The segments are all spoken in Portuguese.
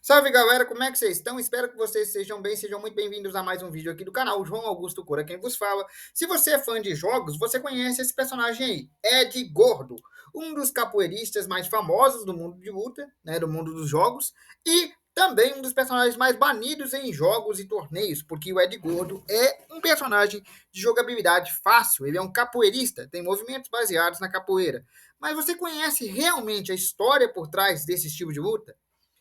Salve galera, como é que vocês estão? Espero que vocês sejam bem, sejam muito bem-vindos a mais um vídeo aqui do canal. João Augusto Cura quem vos fala. Se você é fã de jogos, você conhece esse personagem aí, Ed Gordo, um dos capoeiristas mais famosos do mundo de luta, né, do mundo dos jogos, e também um dos personagens mais banidos em jogos e torneios, porque o Ed Gordo é um personagem de jogabilidade fácil, ele é um capoeirista, tem movimentos baseados na capoeira. Mas você conhece realmente a história por trás desse estilo de luta?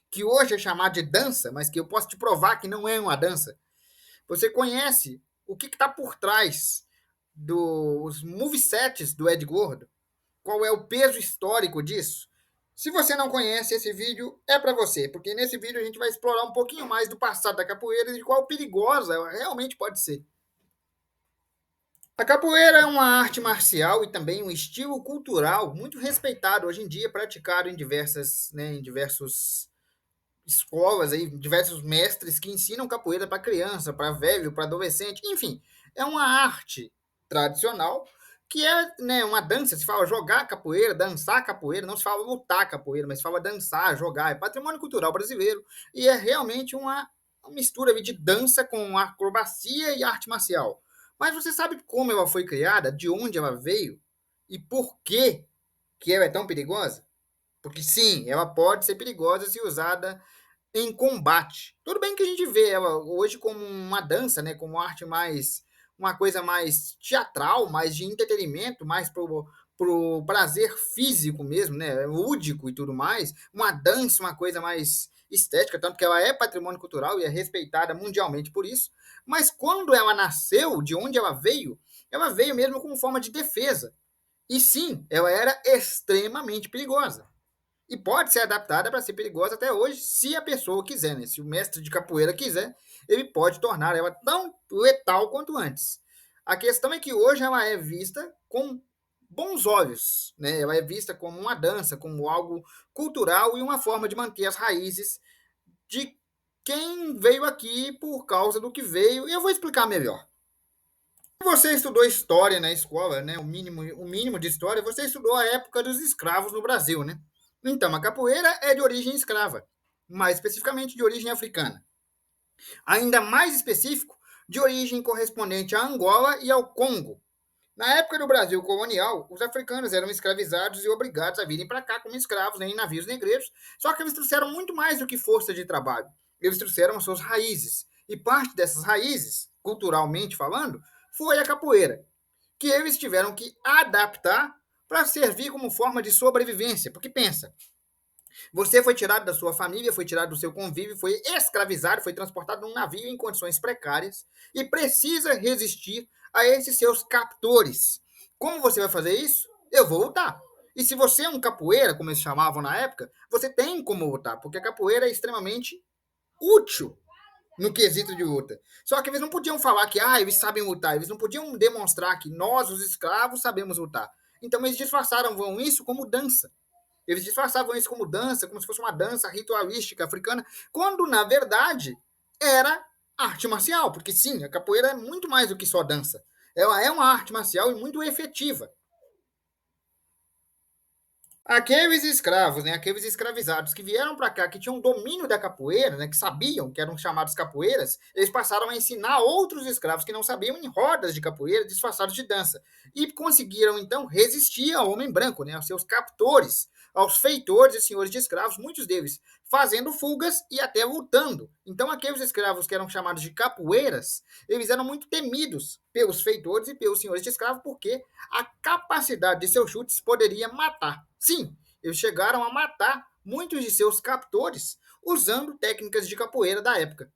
Que hoje é chamado de dança, mas que eu posso te provar que não é uma dança. Você conhece o que está por trás dos movesets do Ed Gordo? Qual é o peso histórico disso? Se você não conhece, esse vídeo é para você, porque nesse vídeo a gente vai explorar um pouquinho mais do passado da capoeira e de qual perigosa ela realmente pode ser. A capoeira é uma arte marcial e também um estilo cultural muito respeitado hoje em dia, praticado em diversos escolas aí, diversos mestres que ensinam capoeira para criança, para velho, para adolescente, enfim, é uma arte tradicional que é, né, uma dança, se fala jogar capoeira, dançar capoeira, não se fala lutar capoeira, mas se fala dançar, jogar, é patrimônio cultural brasileiro e é realmente uma mistura de dança com acrobacia e arte marcial. Mas você sabe como ela foi criada, de onde ela veio e por que ela é tão perigosa? Porque sim, ela pode ser perigosa se usada em combate. Tudo bem que a gente vê ela hoje como uma dança, né, como arte mais uma coisa mais teatral, mais de entretenimento, mais pro prazer físico mesmo, né, lúdico e tudo mais, uma dança, uma coisa mais estética, tanto que ela é patrimônio cultural e é respeitada mundialmente por isso. Mas quando ela nasceu, de onde ela veio mesmo como forma de defesa. E sim, ela era extremamente perigosa e pode ser adaptada para ser perigosa até hoje, se a pessoa quiser, né? Se o mestre de capoeira quiser, ele pode tornar ela tão letal quanto antes. A questão é que hoje ela é vista com bons olhos, né? Ela é vista como uma dança, como algo cultural e uma forma de manter as raízes de quem veio aqui por causa do que veio. E eu vou explicar melhor. Se você estudou história na escola, né, o mínimo de história, você estudou a época dos escravos no Brasil, né? Então, a capoeira é de origem escrava, mais especificamente de origem africana. Ainda mais específico, de origem correspondente a Angola e ao Congo. Na época do Brasil colonial, os africanos eram escravizados e obrigados a virem para cá como escravos, né, em navios negreiros, só que eles trouxeram muito mais do que força de trabalho. Eles trouxeram as suas raízes. E parte dessas raízes, culturalmente falando, foi a capoeira, que eles tiveram que adaptar para servir como forma de sobrevivência. Porque pensa, você foi tirado da sua família, foi tirado do seu convívio, foi escravizado, foi transportado num navio em condições precárias e precisa resistir a esses seus captores. Como você vai fazer isso? Eu vou lutar. E se você é um capoeira, como eles chamavam na época, você tem como lutar, porque a capoeira é extremamente útil no quesito de luta. Só que eles não podiam falar que eles sabem lutar, eles não podiam demonstrar que nós, os escravos, sabemos lutar. Então eles disfarçaram isso como dança. Eles disfarçavam isso como dança, como se fosse uma dança ritualística africana, quando, na verdade, era arte marcial. Porque, sim, a capoeira é muito mais do que só dança. Ela é uma arte marcial e muito efetiva. Aqueles escravos, né, aqueles escravizados que vieram para cá, que tinham domínio da capoeira, né, que sabiam que eram chamados capoeiras, eles passaram a ensinar outros escravos que não sabiam em rodas de capoeira disfarçados de dança. E conseguiram, então, resistir ao homem branco, né, aos seus captores, aos feitores e senhores de escravos, muitos deles fazendo fugas e até lutando. Então, aqueles escravos que eram chamados de capoeiras, eles eram muito temidos pelos feitores e pelos senhores de escravos, porque a capacidade de seus chutes poderia matar. Sim, eles chegaram a matar muitos de seus captores usando técnicas de capoeira da época.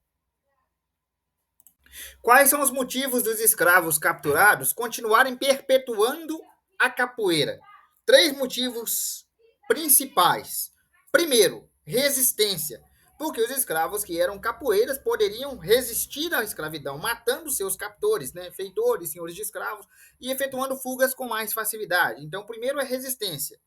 Quais são os motivos dos escravos capturados continuarem perpetuando a capoeira? Três motivos principais. Primeiro, resistência. Porque os escravos que eram capoeiras poderiam resistir à escravidão, matando seus captores, né, feitores, senhores de escravos, e efetuando fugas com mais facilidade. Então, primeiro é resistência.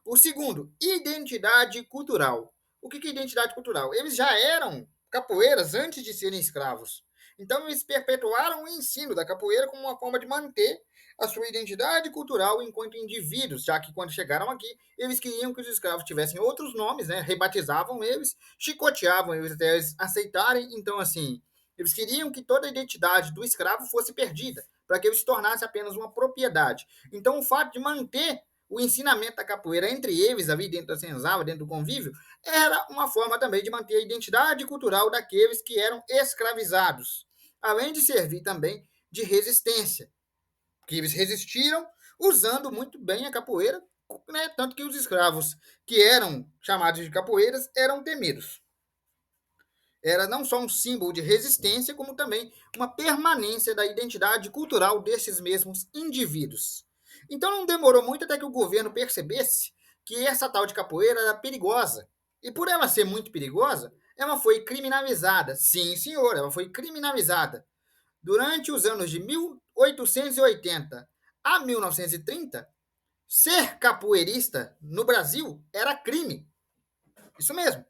O segundo, identidade cultural. O que é identidade cultural? Eles já eram capoeiras antes de serem escravos. Então, eles perpetuaram o ensino da capoeira como uma forma de manter a sua identidade cultural enquanto indivíduos, já que quando chegaram aqui, eles queriam que os escravos tivessem outros nomes, né? Rebatizavam eles, chicoteavam eles até eles aceitarem. Então, assim, eles queriam que toda a identidade do escravo fosse perdida, para que ele se tornasse apenas uma propriedade. Então, o fato de manter o ensinamento da capoeira entre eles, ali dentro da senzala, dentro do convívio, era uma forma também de manter a identidade cultural daqueles que eram escravizados, além de servir também de resistência, que eles resistiram usando muito bem a capoeira, né? Tanto que os escravos que eram chamados de capoeiras eram temidos. Era não só um símbolo de resistência, como também uma permanência da identidade cultural desses mesmos indivíduos. Então não demorou muito até que o governo percebesse que essa tal de capoeira era perigosa. E por ela ser muito perigosa, ela foi criminalizada. Sim, senhor, ela foi criminalizada. Durante os anos de 1880 a 1930, ser capoeirista no Brasil era crime. Isso mesmo.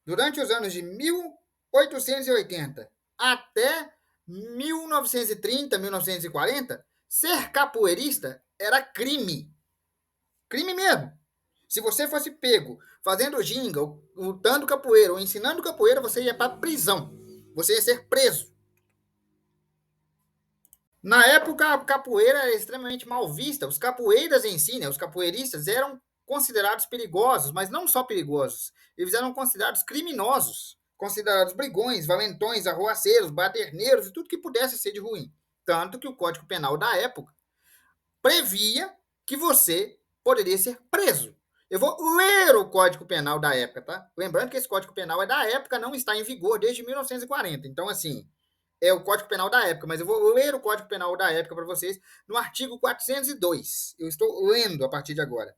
Durante os anos de 1880 até 1930, 1940, ser capoeirista era crime. Crime mesmo. Se você fosse pego fazendo ginga, lutando capoeira ou ensinando capoeira, você ia para prisão. Você ia ser preso. Na época, a capoeira era extremamente mal vista. Os capoeiras em si, né, os capoeiristas, eram considerados perigosos, mas não só perigosos. Eles eram considerados criminosos, considerados brigões, valentões, arruaceiros, baderneiros e tudo que pudesse ser de ruim. Tanto que o Código Penal da época previa que você poderia ser preso. Eu vou ler o Código Penal da época, tá? Lembrando que esse Código Penal é da época, não está em vigor desde 1940. Então, assim, é o Código Penal da época, mas eu vou ler o Código Penal da época para vocês no artigo 402. Eu estou lendo a partir de agora.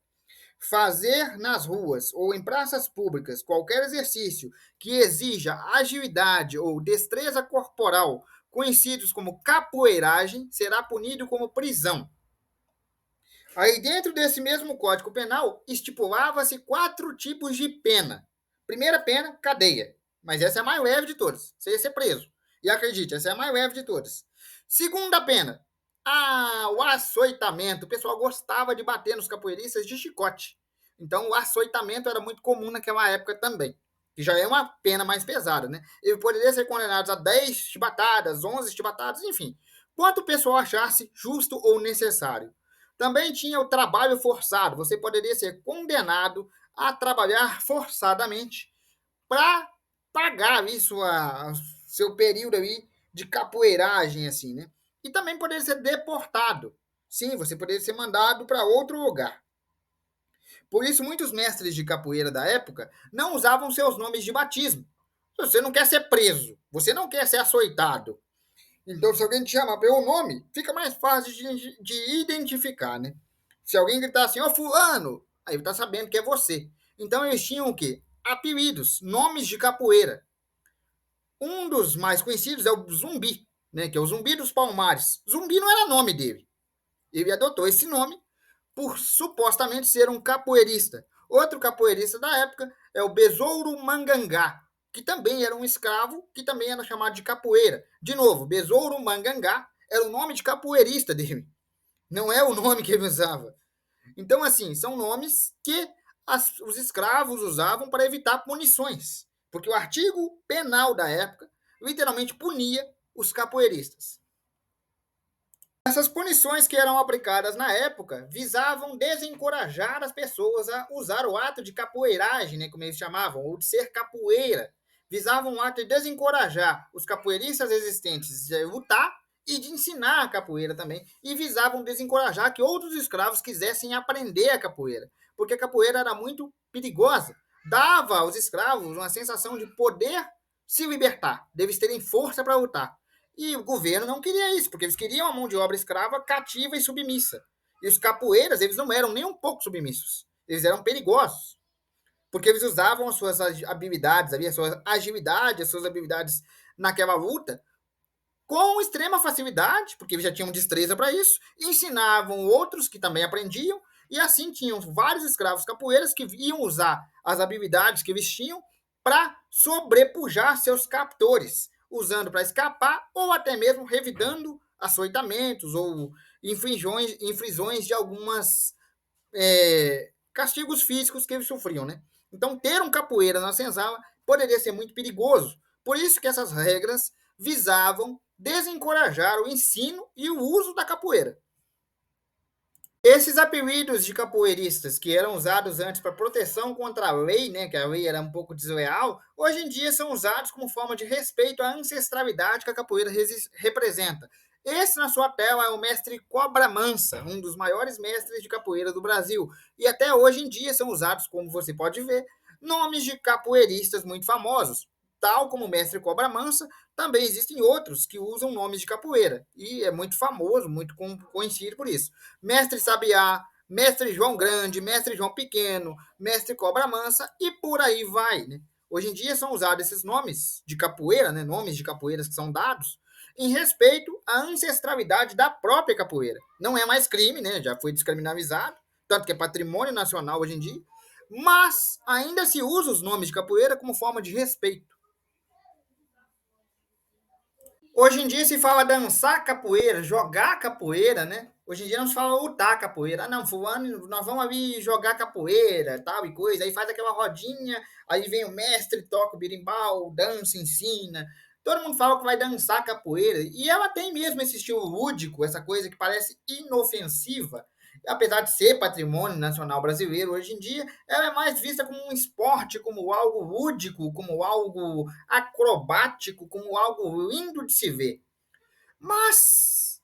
Fazer nas ruas ou em praças públicas qualquer exercício que exija agilidade ou destreza corporal, conhecidos como capoeiragem, será punido como prisão. Aí, dentro desse mesmo Código Penal, estipulava-se 4 tipos de pena. Primeira pena, cadeia. Mas essa é a mais leve de todas. Você ia ser preso. E acredite, essa é a mais leve de todas. Segunda pena, o açoitamento. O pessoal gostava de bater nos capoeiristas de chicote. Então, o açoitamento era muito comum naquela época também. Que já é uma pena mais pesada, né? Ele poderia ser condenado a 10 chibatadas, 11 chibatadas, enfim. Quanto o pessoal achasse justo ou necessário. Também tinha o trabalho forçado. Você poderia ser condenado a trabalhar forçadamente para pagar ali seu período aí de capoeiragem, assim, né? E também poderia ser deportado. Sim, você poderia ser mandado para outro lugar. Por isso, muitos mestres de capoeira da época não usavam seus nomes de batismo. Você não quer ser preso, você não quer ser açoitado. Então, se alguém te chama pelo nome, fica mais fácil de identificar, né? Se alguém gritar assim, ó, fulano, aí tá sabendo que é você. Então, eles tinham o quê? Apelidos, nomes de capoeira. Um dos mais conhecidos é o Zumbi, né? Que é o Zumbi dos Palmares. Zumbi não era nome dele. Ele adotou esse nome por supostamente ser um capoeirista. Outro capoeirista da época é o Besouro Mangangá, que também era um escravo, que também era chamado de capoeira. De novo, Besouro Mangangá era o nome de capoeirista dele, não é o nome que ele usava. Então, assim, são nomes que os escravos usavam para evitar punições, porque o artigo penal da época literalmente punia os capoeiristas. Essas punições que eram aplicadas na época visavam desencorajar as pessoas a usar o ato de capoeiragem, né, como eles chamavam, ou de ser capoeira. Visavam o ato de desencorajar os capoeiristas existentes de lutar e de ensinar a capoeira também. E visavam desencorajar que outros escravos quisessem aprender a capoeira, porque a capoeira era muito perigosa. Dava aos escravos uma sensação de poder se libertar, deles terem força para lutar. E o governo não queria isso, porque eles queriam a mão de obra escrava cativa e submissa. E os capoeiras, eles não eram nem um pouco submissos. Eles eram perigosos. Porque eles usavam as suas habilidades, as suas agilidades, as suas habilidades naquela luta com extrema facilidade, porque eles já tinham destreza para isso, e ensinavam outros que também aprendiam, e assim tinham vários escravos capoeiras que iam usar as habilidades que eles tinham para sobrepujar seus captores, usando para escapar ou até mesmo revidando açoitamentos ou infrisões de algumas castigos físicos que eles sofriam, né? Então, ter um capoeira na senzala poderia ser muito perigoso. Por isso que essas regras visavam desencorajar o ensino e o uso da capoeira. Esses apelidos de capoeiristas que eram usados antes para proteção contra a lei, né, que a lei era um pouco desleal, hoje em dia são usados como forma de respeito à ancestralidade que a capoeira representa. Esse na sua tela é o mestre Cobra Mansa, um dos maiores mestres de capoeira do Brasil. E até hoje em dia são usados, como você pode ver, nomes de capoeiristas muito famosos. Tal como o mestre Cobra Mansa, também existem outros que usam nomes de capoeira. E é muito famoso, muito conhecido por isso. Mestre Sabiá, Mestre João Grande, Mestre João Pequeno, Mestre Cobra Mansa e por aí vai, né? Hoje em dia são usados esses nomes de capoeira, né? Nomes de capoeiras que são dados em respeito à ancestralidade da própria capoeira. Não é mais crime, né? Já foi descriminalizado, tanto que é patrimônio nacional hoje em dia, mas ainda se usa os nomes de capoeira como forma de respeito. Hoje em dia se fala dançar capoeira, jogar capoeira, né? Hoje em dia não se fala lutar capoeira. Ah, não, fulano, nós vamos ali jogar capoeira, tal e coisa. Aí faz aquela rodinha, aí vem o mestre, toca o birimbau, dança, ensina. Todo mundo fala que vai dançar capoeira. E ela tem mesmo esse estilo lúdico, essa coisa que parece inofensiva. Apesar de ser patrimônio nacional brasileiro hoje em dia, ela é mais vista como um esporte, como algo lúdico, como algo acrobático, como algo lindo de se ver. Mas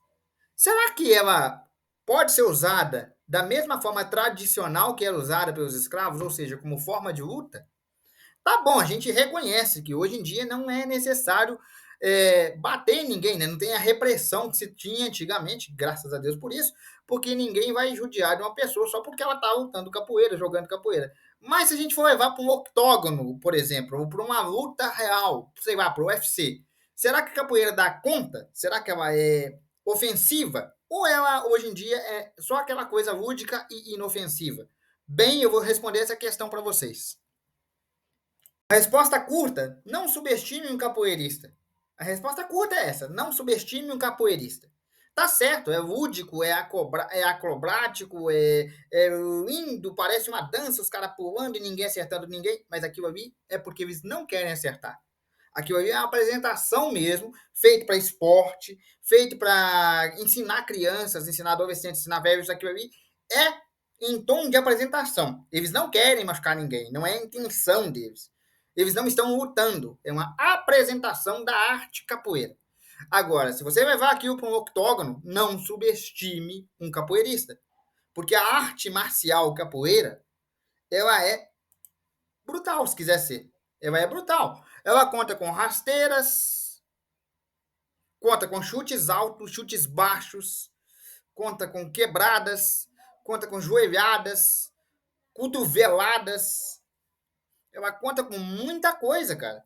será que ela pode ser usada da mesma forma tradicional que era usada pelos escravos, ou seja, como forma de luta? Tá bom, a gente reconhece que hoje em dia não é necessário bater em ninguém, né? Não tem a repressão que se tinha antigamente, graças a Deus por isso, porque ninguém vai judiar de uma pessoa só porque ela está lutando capoeira, jogando capoeira. Mas se a gente for levar para um octógono, por exemplo, ou para uma luta real, sei lá, para o UFC, será que a capoeira dá conta? Será que ela é ofensiva? Ou ela, hoje em dia, é só aquela coisa lúdica e inofensiva? Bem, eu vou responder essa questão para vocês. A resposta curta, não subestime um capoeirista. A resposta curta é essa, não subestime um capoeirista. Tá certo, é lúdico, é acrobático, é lindo, parece uma dança, os caras pulando e ninguém acertando ninguém, mas aquilo ali é porque eles não querem acertar. Aquilo ali é uma apresentação mesmo, feito para esporte, feito para ensinar crianças, ensinar adolescentes, ensinar velhos, aquilo ali é em tom de apresentação. Eles não querem machucar ninguém, não é a intenção deles. Eles não estão lutando, é uma apresentação da arte capoeira. Agora, se você levar aquilo para um octógono, não subestime um capoeirista, porque a arte marcial capoeira, ela é brutal, se quiser ser. Ela é brutal. Ela conta com rasteiras, conta com chutes altos, chutes baixos, conta com quebradas, conta com joelhadas, cotoveladas. Ela conta com muita coisa, cara.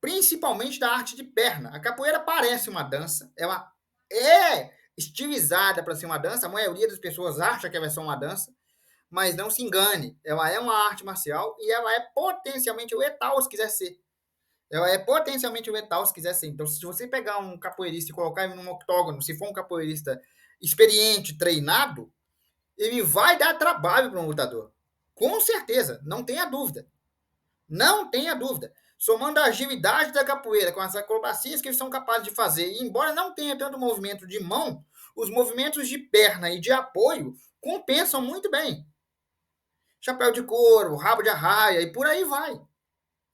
Principalmente da arte de perna. A capoeira parece uma dança, ela é estilizada para ser uma dança. A maioria das pessoas acha que ela é só uma dança, mas não se engane, ela é uma arte marcial e ela é potencialmente letal se quiser ser. Ela é potencialmente letal se quiser ser. Então, se você pegar um capoeirista e colocar ele num octógono, se for um capoeirista experiente, treinado, ele vai dar trabalho para um lutador. Com certeza, não tenha dúvida. Não tenha dúvida. Somando a agilidade da capoeira com as acrobacias que eles são capazes de fazer, e embora não tenha tanto movimento de mão, os movimentos de perna e de apoio compensam muito bem. Chapéu de couro, rabo de arraia e por aí vai.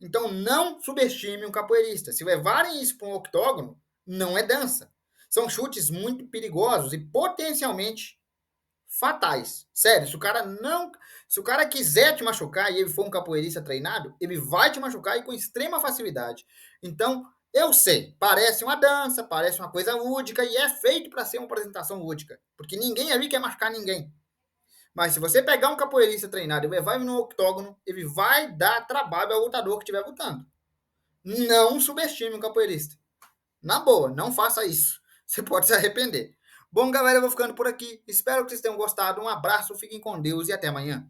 Então não subestime um capoeirista. Se levarem isso para um octógono, não é dança. São chutes muito perigosos e potencialmente fatais. Sério, se o cara quiser te machucar e ele for um capoeirista treinado, ele vai te machucar e com extrema facilidade. Então, eu sei, parece uma dança, parece uma coisa lúdica e é feito para ser uma apresentação lúdica, porque ninguém ali quer machucar ninguém. Mas se você pegar um capoeirista treinado e levar ele no octógono, ele vai dar trabalho ao lutador que estiver lutando. Não subestime um capoeirista. Na boa, não faça isso. Você pode se arrepender. Bom, galera, eu vou ficando por aqui. Espero que vocês tenham gostado. Um abraço, fiquem com Deus e até amanhã.